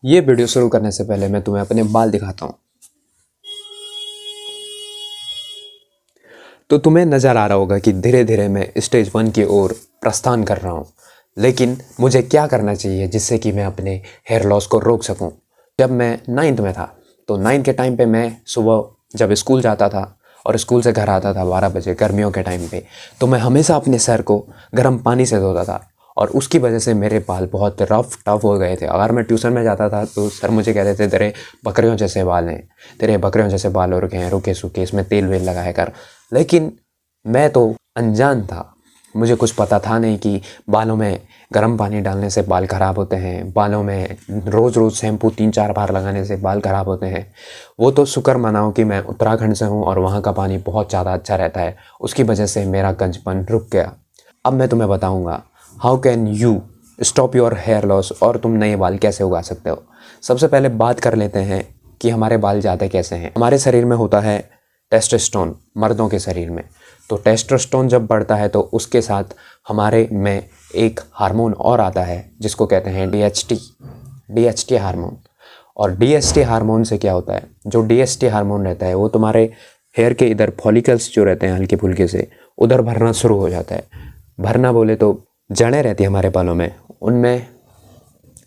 ये वीडियो शुरू करने से पहले मैं तुम्हें अपने बाल दिखाता हूँ। तो तुम्हें नज़र आ रहा होगा कि धीरे धीरे मैं स्टेज 1 की ओर प्रस्थान कर रहा हूँ, लेकिन मुझे क्या करना चाहिए जिससे कि मैं अपने हेयर लॉस को रोक सकूँ। जब मैं 9th में था तो 9th के टाइम पे मैं सुबह जब स्कूल जाता था और स्कूल से घर आता था 12 बजे गर्मियों के टाइम पे, तो मैं हमेशा अपने सर को गर्म पानी से धोता था और उसकी वजह से मेरे बाल बहुत रफ टफ हो गए थे। अगर मैं ट्यूशन में जाता था तो सर मुझे कहते थे तेरे बकरियों जैसे बाल हैं, तेरे बकरियों जैसे बाल हो रखे हैं, रुके सूखे, इसमें तेल वेल लगाया कर। लेकिन मैं तो अनजान था, मुझे कुछ पता था नहीं कि बालों में गर्म पानी डालने से बाल ख़राब होते हैं, बालों में रोज़ रोज़ शैम्पू 3-4 बार लगाने से बाल ख़राब होते हैं। वो तो शुक्र मनाओ कि मैं उत्तराखंड से हूँ और वहाँ का पानी बहुत ज़्यादा अच्छा रहता है, उसकी वजह से मेरा गंजपन रुक गया। अब मैं तुम्हें बताऊँगा how can you stop your hair loss और तुम नए बाल कैसे उगा सकते हो। सबसे पहले बात कर लेते हैं कि हमारे बाल जाते कैसे हैं। हमारे शरीर में होता है टेस्टोस्टेरोन, मर्दों के शरीर में। तो टेस्टोस्टेरोन जब बढ़ता है तो उसके साथ हमारे में एक हार्मोन और आता है जिसको कहते हैं डीएचटी हार्मोन। और डीएचटी हार्मोन से क्या होता है, जो डीएचटी हार्मोन रहता है वो तुम्हारे हेयर के इधर फॉलिकल्स जो रहते हैं हल्के फुल्के से उधर भरना शुरू हो जाता है। भरना बोले तो जड़ें रहती है हमारे बालों में, उनमें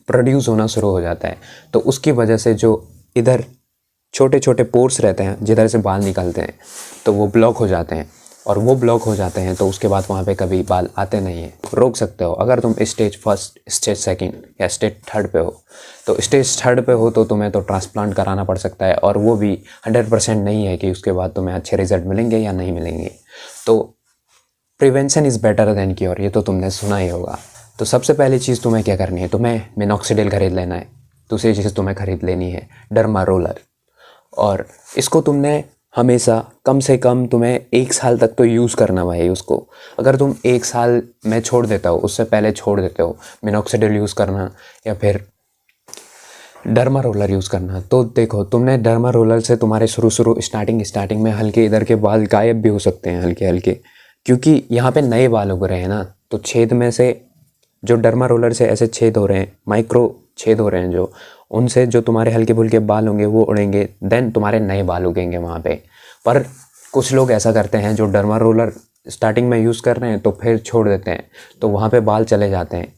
प्रोड्यूस होना शुरू हो जाता है। तो उसकी वजह से जो इधर छोटे छोटे पोर्स रहते हैं जिधर से बाल निकलते हैं तो वो ब्लॉक हो जाते हैं, और वो ब्लॉक हो जाते हैं तो उसके बाद वहाँ पे कभी बाल आते नहीं हैं। रोक सकते हो अगर तुम स्टेज 1, स्टेज 2 या स्टेज 3 पे हो। तो स्टेज 3 पे हो तो तुम्हें तो ट्रांसप्लांट कराना पड़ सकता है, और वो भी 100% नहीं है कि उसके बाद तुम्हें अच्छे रिजल्ट मिलेंगे या नहीं मिलेंगे। तो prevention is better than cure, ये तो तुमने सुना ही होगा। तो सबसे पहली चीज़ तुम्हें क्या करनी है, तुम्हें मिनॉक्सिडिल खरीद लेना है। दूसरी चीज़ तुम्हें खरीद लेनी है डर्मा रोलर, और इसको तुमने हमेशा कम से कम तुम्हें 1 साल तक तो यूज़ करना भाई उसको। अगर तुम 1 साल में छोड़ देता हो, उससे पहले छोड़ देते हो मिनॉक्सिडिल यूज़ करना या फिर डर्मा रोलर यूज़ करना, तो देखो तुमने डर्मा रोलर से तुम्हारे शुरू स्टार्टिंग में हल्के इधर के बाल गायब भी हो सकते हैं हल्के हल्के, क्योंकि यहाँ पे नए बाल उग रहे हैं ना। तो छेद में से जो डर्मा रोलर से ऐसे छेद हो रहे हैं, माइक्रो छेद हो रहे हैं जो, उनसे जो तुम्हारे हल्के फुल्के बाल होंगे वो उड़ेंगे, देन तुम्हारे नए बाल उगेंगे वहाँ पे। पर कुछ लोग ऐसा करते हैं जो डर्मा रोलर स्टार्टिंग में यूज़ कर रहे हैं तो फिर छोड़ देते हैं, तो वहाँ पे बाल चले जाते हैं।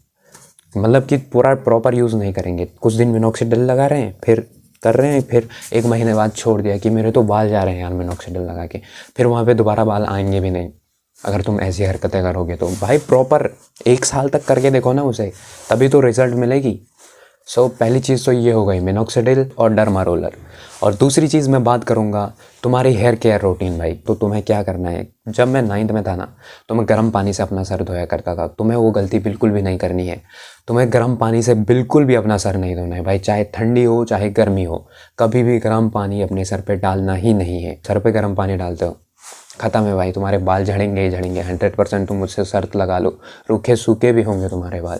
मतलब कि पूरा प्रॉपर यूज़ नहीं करेंगे, कुछ दिन मिनॉक्सिडिल लगा रहे हैं, फिर कर रहे हैं, फिर 1 महीने बाद छोड़ दिया कि मेरे तो बाल जा रहे हैं यार मिनॉक्सिडिल लगा के, फिर वहाँ पे दोबारा बाल आएंगे भी नहीं। अगर तुम ऐसी हरकतें करोगे तो भाई प्रॉपर 1 साल तक करके देखो ना उसे, तभी तो रिज़ल्ट मिलेगी। सो पहली चीज़ तो ये हो गई मिनॉक्सिडिल और डर्मा रोलर। और दूसरी चीज़ मैं बात करूँगा तुम्हारी हेयर केयर रूटीन भाई। तो तुम्हें क्या करना है, जब मैं 9th में था ना तो मैं गर्म पानी से अपना सर धोया करता था। तुम्हें वो गलती बिल्कुल भी नहीं करनी है। तुम्हें गर्म पानी से बिल्कुल भी अपना सर नहीं धोना है भाई, चाहे ठंडी हो चाहे गर्मी हो, कभी भी गर्म पानी अपने सर पर डालना ही नहीं है। सर पर गर्म पानी डालते हो ख़त्म है भाई, तुम्हारे बाल झड़ेंगे ही झड़ेंगे 100%। तुम मुझसे शर्त लगा लो, रूखे सूखे भी होंगे तुम्हारे बाल।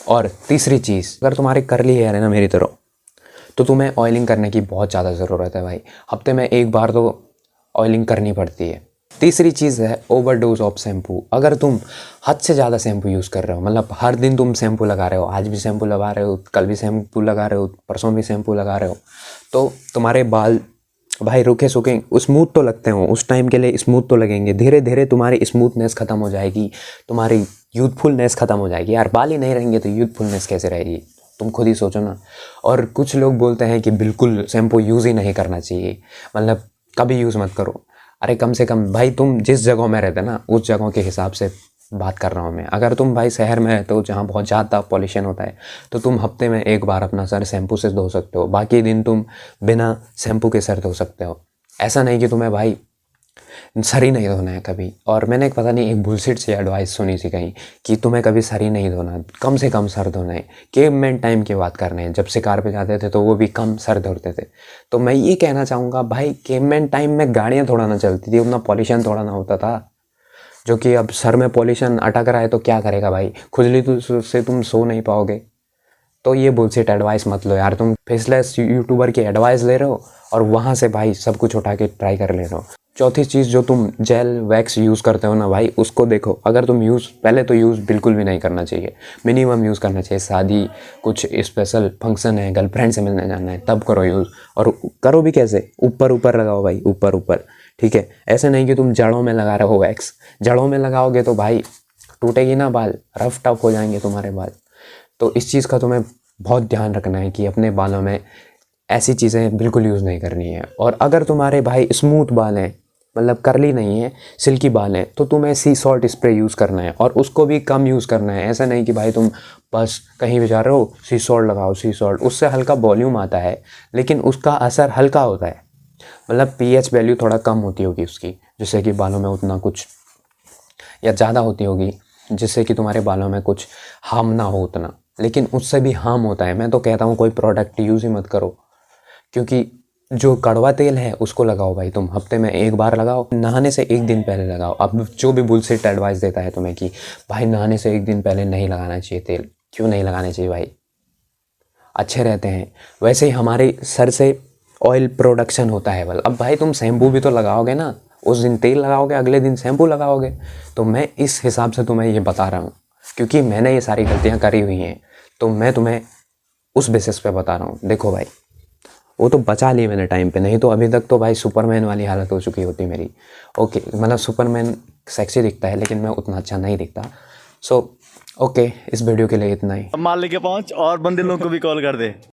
और तीसरी चीज़, अगर तुम्हारे कर्ली हेयर है ना मेरी तरह, तो तुम्हें ऑयलिंग करने की बहुत ज़्यादा ज़रूरत है भाई। हफ्ते में 1 बार तो ऑयलिंग करनी पड़ती है। तीसरी चीज़ है ओवरडोज ऑफ शैम्पू। अगर तुम हद से ज़्यादा शैम्पू यूज़ कर रहे हो, मतलब हर दिन तुम शैम्पू लगा रहे हो, आज भी शैम्पू लगा रहे हो, कल भी शैम्पू लगा रहे हो, परसों भी शैम्पू लगा रहे हो, तो तुम्हारे बाल भाई रूखे सूखे स्मूथ तो लगते हो, उस टाइम के लिए स्मूथ तो लगेंगे, धीरे धीरे तुम्हारी स्मूथनेस ख़त्म हो जाएगी, तुम्हारी यूथफुलनेस ख़त्म हो जाएगी। यार बाल ही नहीं रहेंगे तो यूथफुलनेस कैसे रहेगी, तुम खुद ही सोचो ना। और कुछ लोग बोलते हैं कि बिल्कुल शैम्पू यूज़ ही नहीं करना चाहिए, मतलब कभी यूज़ मत करो। अरे कम से कम भाई तुम जिस जगह में रहते ना उस जगह के हिसाब से बात कर रहा हूँ मैं। अगर तुम भाई शहर में रहते हो जहाँ बहुत ज़्यादा पॉल्यूशन होता है तो तुम हफ्ते में 1 बार अपना सर शैम्पू से धो सकते हो, बाकी दिन तुम बिना शैम्पू के सर धो सकते हो। ऐसा नहीं कि तुम्हें भाई सर ही नहीं धोना है कभी। और मैंने पता नहीं एक बुलशिट सी एडवाइस सुनी थी कहीं कि तुम्हें कभी सर ही नहीं धोना, कम से कम सर धोना है। केवमैन टाइम की बात कर रहे हैं, जब शिकार पे जाते थे तो वो भी कम सर धोते थे। तो मैं ये कहना चाहूँगा भाई, केवमैन टाइम में गाड़ियाँ थोड़ा ना चलती थी, उतना पॉल्यूशन थोड़ा ना होता था, जो कि अब सर में पॉल्यूशन अटक रहा है तो क्या करेगा भाई, खुजली तो से तुम सो नहीं पाओगे। तो ये बुलशिट एडवाइस मत लो यार, तुम फेसलेस यूट्यूबर की एडवाइस ले रहे हो और वहाँ से भाई सब कुछ उठा के ट्राई कर ले रहे हो। चौथी चीज़, जो तुम जेल वैक्स यूज़ करते हो ना भाई, उसको देखो। अगर तुम पहले तो यूज़ बिल्कुल भी नहीं करना चाहिए, मिनिमम यूज़ करना चाहिए। शादी, कुछ स्पेशल फंक्शन है, गर्लफ्रेंड से मिलने जाना है, तब करो यूज़। और करो भी कैसे, ऊपर ऊपर लगाओ भाई, ऊपर ऊपर, ठीक है। ऐसे नहीं कि तुम जड़ों में लगा रहे हो वैक्स। जड़ों में लगाओगे तो भाई टूटेगी ना बाल, रफ टफ हो जाएंगे तुम्हारे बाल। तो इस चीज़ का तुम्हें बहुत ध्यान रखना है कि अपने बालों में ऐसी चीज़ें बिल्कुल यूज़ नहीं करनी है। और अगर तुम्हारे भाई स्मूथ बाल हैं, मतलब करली नहीं है, सिल्की बाल हैं, तो तुम्हें सी सॉल्ट स्प्रे यूज़ करना है, और उसको भी कम यूज़ करना है। ऐसा नहीं कि भाई तुम बस कहीं भी जा रहे हो सी सॉल्ट लगाओ, सी सॉल्ट। उससे हल्का वॉल्यूम आता है, लेकिन उसका असर हल्का होता है, मतलब पीएच वैल्यू थोड़ा कम होती होगी उसकी, जिससे कि बालों में उतना कुछ, या ज़्यादा होती होगी जिससे कि तुम्हारे बालों में कुछ हार्म ना हो उतना, लेकिन उससे भी हार्म होता है। मैं तो कहता हूँ कोई प्रोडक्ट यूज़ ही मत करो, क्योंकि जो कड़वा तेल है उसको लगाओ भाई तुम, हफ्ते में एक बार लगाओ, नहाने से एक दिन पहले लगाओ। अब जो भी बुलशिट एडवाइस देता है तुम्हें कि भाई नहाने से एक दिन पहले नहीं लगाना चाहिए तेल, क्यों नहीं लगाना चाहिए भाई, अच्छे रहते हैं। वैसे ही हमारे सर से ऑयल प्रोडक्शन होता है। अब भाई तुम शैम्पू भी तो लगाओगे ना, उस दिन तेल लगाओगे, अगले दिन शैम्पू लगाओगे। तो मैं इस हिसाब से तुम्हें ये बता रहा हूँ, क्योंकि मैंने ये सारी गलतियाँ करी हुई हैं, तो मैं तुम्हें उस बेसिस पे बता रहा हूँ। देखो भाई, वो तो बचा ली मैंने टाइम पे, नहीं तो अभी तक तो भाई सुपरमैन वाली हालत हो चुकी होती मेरी। ओके, मतलब सुपरमैन सेक्सी दिखता है, लेकिन मैं उतना अच्छा नहीं दिखता। सो ओके, इस वीडियो के लिए इतना ही। मालिक के 5 और बंदे लोगों को भी कॉल कर दे।